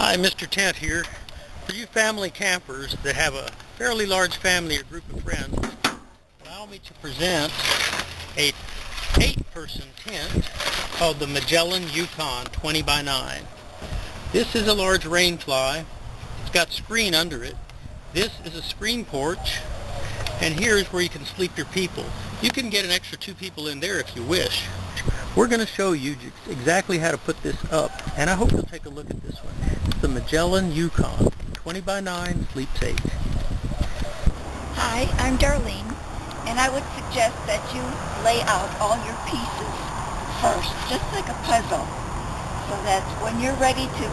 Hi, Mr. Tent here. For you family campers that have a fairly large family or group of friends, allow me to present a 8-person tent called the Magellan Yukon 20 by 9. This is a large rain fly. It's got screen under it. This is a screen porch, and here's where you can sleep your people. You can get an extra 2 people in there if you wish. We're going to show you exactly how to put this up, and I hope you'll take a look at this one. It's the Magellan Yukon 20 by 9 sleep safe. Hi, I'm Darlene, and I would suggest that you lay out all your pieces first, just like a puzzle, so that when you're ready to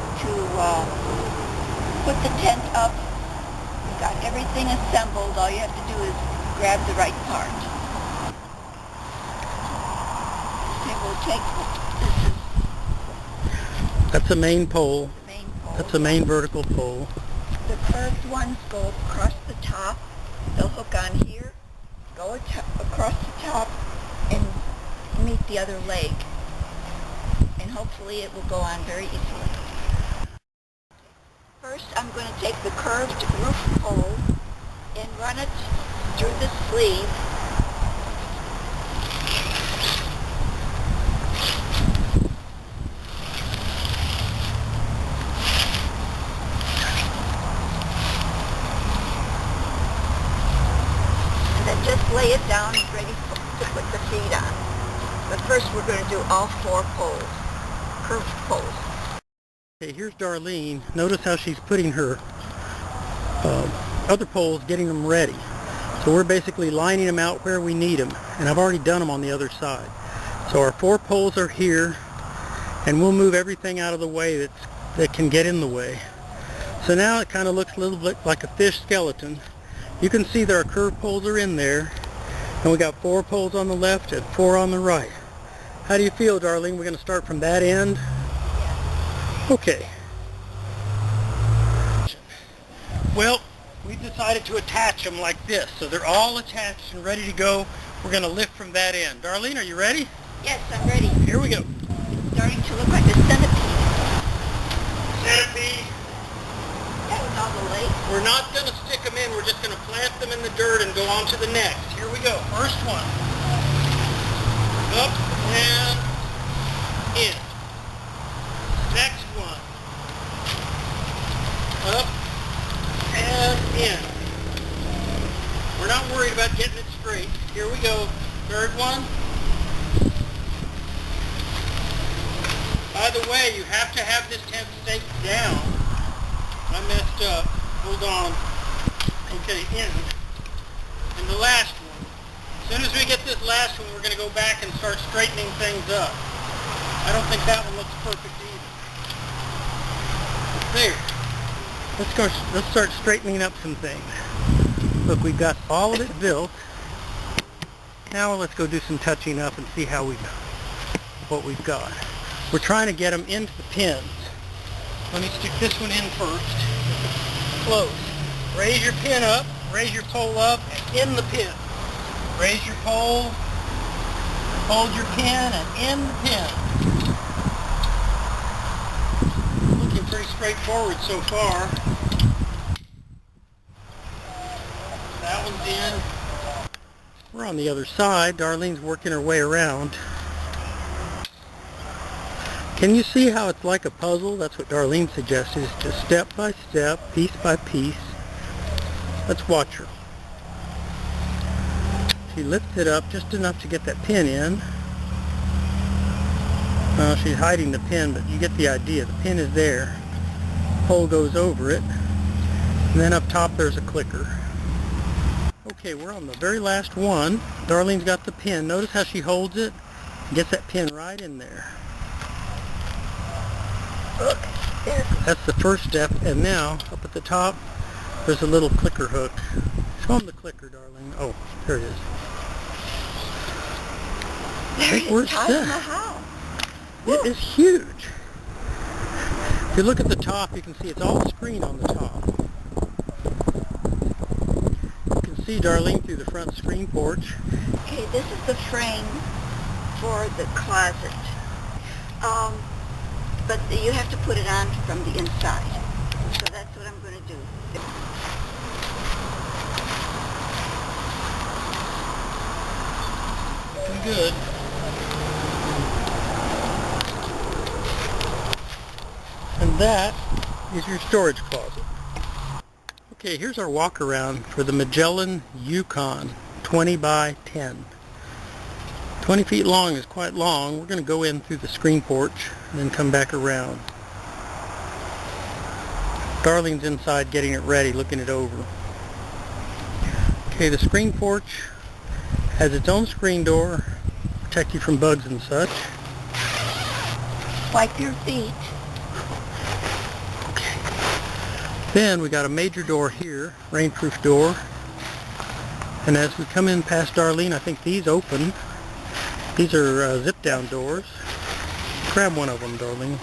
put the tent up, you've got everything assembled. All you have to do is grab the right part. Okay, we'll take this. That's a main pole. That's a main vertical pole. The curved ones go across the top. They'll hook on here, go across the top, and meet the other leg. And hopefully it will go on very easily. First, I'm going to take the curved roof pole and run it through the sleeve. Just lay it down and ready to put the feet on. But first we're going to do all 4 poles, curved poles. Okay, here's Darlene. Notice how she's putting her other poles, getting them ready. So we're basically lining them out where we need them, and I've already done them on the other side. So our 4 poles are here, and we'll move everything out of the way that can get in the way. So now it kind of looks a little bit like a fish skeleton. You can see that our curved poles are in there, and we got 4 poles on the left and 4 on the right. How do you feel, Darlene? We're going to start from that end? Yeah. Okay. Well, we decided to attach them like this, so they're all attached and ready to go. We're going to lift from that end. Darlene, are you ready? Yes, I'm ready. Here we go. It's starting to look like a centipede. Centipede. That was all the legs. We're not going to stick them in. We're just going to plant them in the dirt and go on to the next. Here we go. First one. Up and in. Next one. Up and in. We're not worried about getting it straight. Here we go. Third one. By the way, you have to have this tent staked down. I messed up. Hold on. Okay, in. And the last one. As soon as we get this last one, we're going to go back and start straightening things up. I don't think that one looks perfect either. There. Let's start straightening up some things. Look, we've got all of it built. Now let's go do some touching up and see what we've got. We're trying to get them into the pins. Let me stick this one in first. Close. Raise your pin up, raise your pole up, and in the pin. Raise your pole, hold your pin, and in the pin. Looking pretty straightforward so far. That one's in. We're on the other side. Darlene's working her way around. Can you see how it's like a puzzle? That's what Darlene suggested, is just step by step, piece by piece. Let's watch her. She lifts it up just enough to get that pin in. Well, she's hiding the pin, but you get the idea. The pin is there. Pole goes over it. And then up top there's a clicker. Okay, we're on the very last one. Darlene's got the pin. Notice how she holds it and gets that pin right in there. Look, there. That's the first step, and now up at the top there's a little clicker hook. Show them the clicker, Darlene. Oh, there it is. There it is, Taj set. Mahal. It is huge. If you look at the top, you can see it's all screen on the top. You can see Darlene through the front screen porch. Okay, this is the frame for the closet. But you have to put it on from the inside. So that's what I'm going to do. Looking good. And that is your storage closet. Okay, here's our walk around for the Magellan Yukon 20 by 10. 20 feet long is quite long. We're going to go in through the screen porch and then come back around. Darlene's inside getting it ready, looking it over. Okay, the screen porch has its own screen door, protect you from bugs and such. Wipe your feet. Okay. Then we got a major door here, rainproof door. And as we come in past Darlene, I think these open. These are zip-down doors. Grab one of them, Darlene.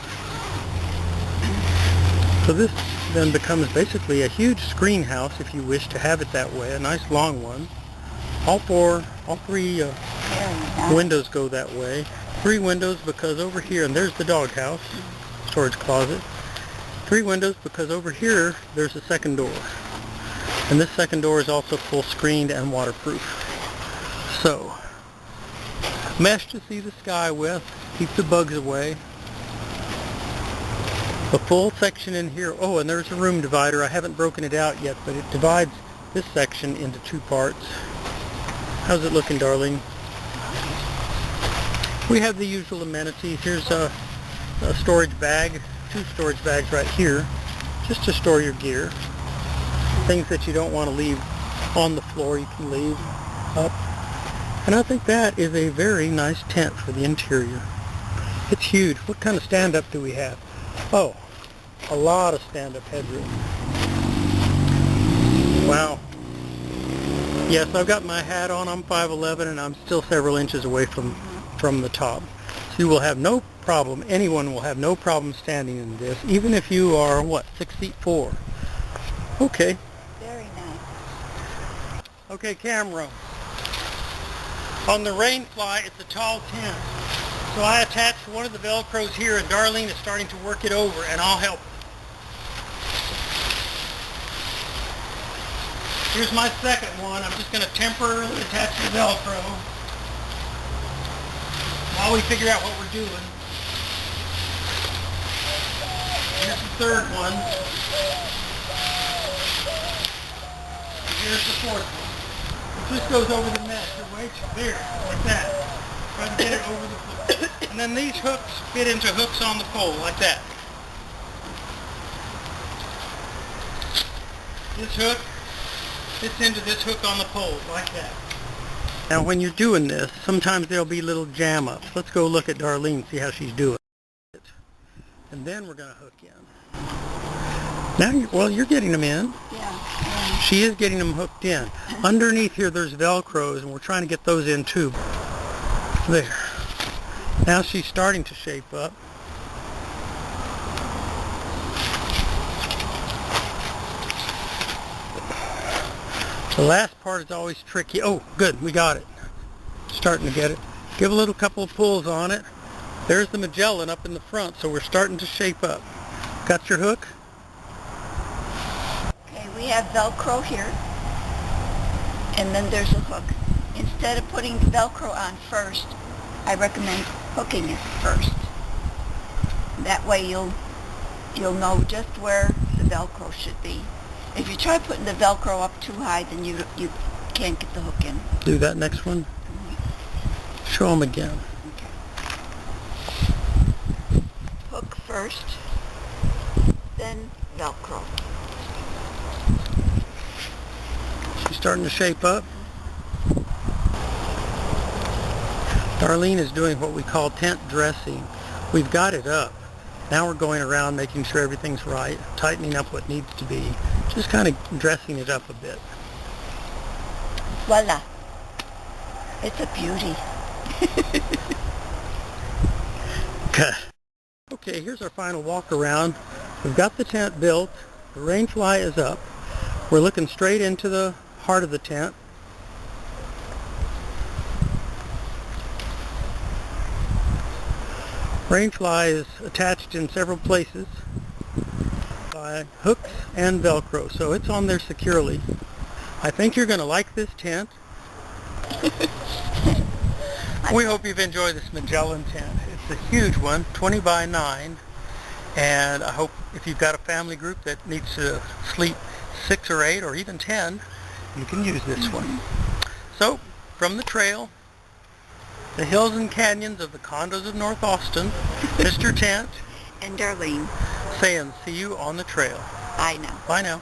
So this then becomes basically a huge screen house, if you wish to have it that way, a nice long one. All three windows go that way. 3 windows because over here, and there's the doghouse, storage closet. 3 windows because over here there's a second door. And this second door is also full screened and waterproof. So, mesh to see the sky with, keep the bugs away. The full section in here, oh, and there's a room divider. I haven't broken it out yet, but it divides this section into 2 parts. How's it looking, Darlene? We have the usual amenities. Here's a storage bag, 2 storage bags right here, just to store your gear. Things that you don't want to leave on the floor, you can leave up. And I think that is a very nice tent for the interior. It's huge. What kind of stand-up do we have? Oh, a lot of stand-up headroom. Wow. Yes, I've got my hat on. I'm 5'11", and I'm still several inches away from the top. So you will have no problem, anyone will have no problem standing in this, even if you are, what, 6'4". Okay. Very nice. Okay, camera. On the Rainfly, it's a tall tent. So I attached one of the Velcros here, and Darlene is starting to work it over, and I'll help her. Here's my second one. I'm just going to temporarily attach the Velcro while we figure out what we're doing. Here's the third one. Here's the fourth one. This goes over the mesh. Right there, like that. Try to get it over the foot. And then these hooks fit into hooks on the pole, like that. This hook fits into this hook on the pole, like that. Now when you're doing this, sometimes there'll be little jam-ups. Let's go look at Darlene, see how she's doing. And then we're going to hook in. Now, you're getting them in. Yeah. She is getting them hooked in. Underneath here there's Velcros, and we're trying to get those in too. There. Now she's starting to shape up. The last part is always tricky. Oh, good, we got it. Starting to get it. Give a little couple of pulls on it. There's the Magellan up in the front, so we're starting to shape up. Got your hook? We have Velcro here, and then there's a hook. Instead of putting the Velcro on first, I recommend hooking it first. That way you'll know just where the Velcro should be. If you try putting the Velcro up too high, then you can't get the hook in. Do that next one. Show them again. Okay. Hook first, then Velcro. She's starting to shape up. Darlene is doing what we call tent dressing. We've got it up. Now we're going around making sure everything's right, tightening up what needs to be, just kind of dressing it up a bit. Voila. It's a beauty. Good. Okay, here's our final walk around. We've got the tent built. The Rainfly is up. We're looking straight into the heart of the tent. Rainfly is attached in several places by hooks and Velcro, so it's on there securely. I think you're going to like this tent. We hope you've enjoyed this Magellan tent. It's a huge one, 20 by 9, and I hope if you've got a family group that needs to sleep 6 or 8 or even 10, you can use this one. So, from the trail, the hills and canyons of the condos of North Austin, Mr. Tent And Darlene, saying see you on the trail. bye now. Bye now.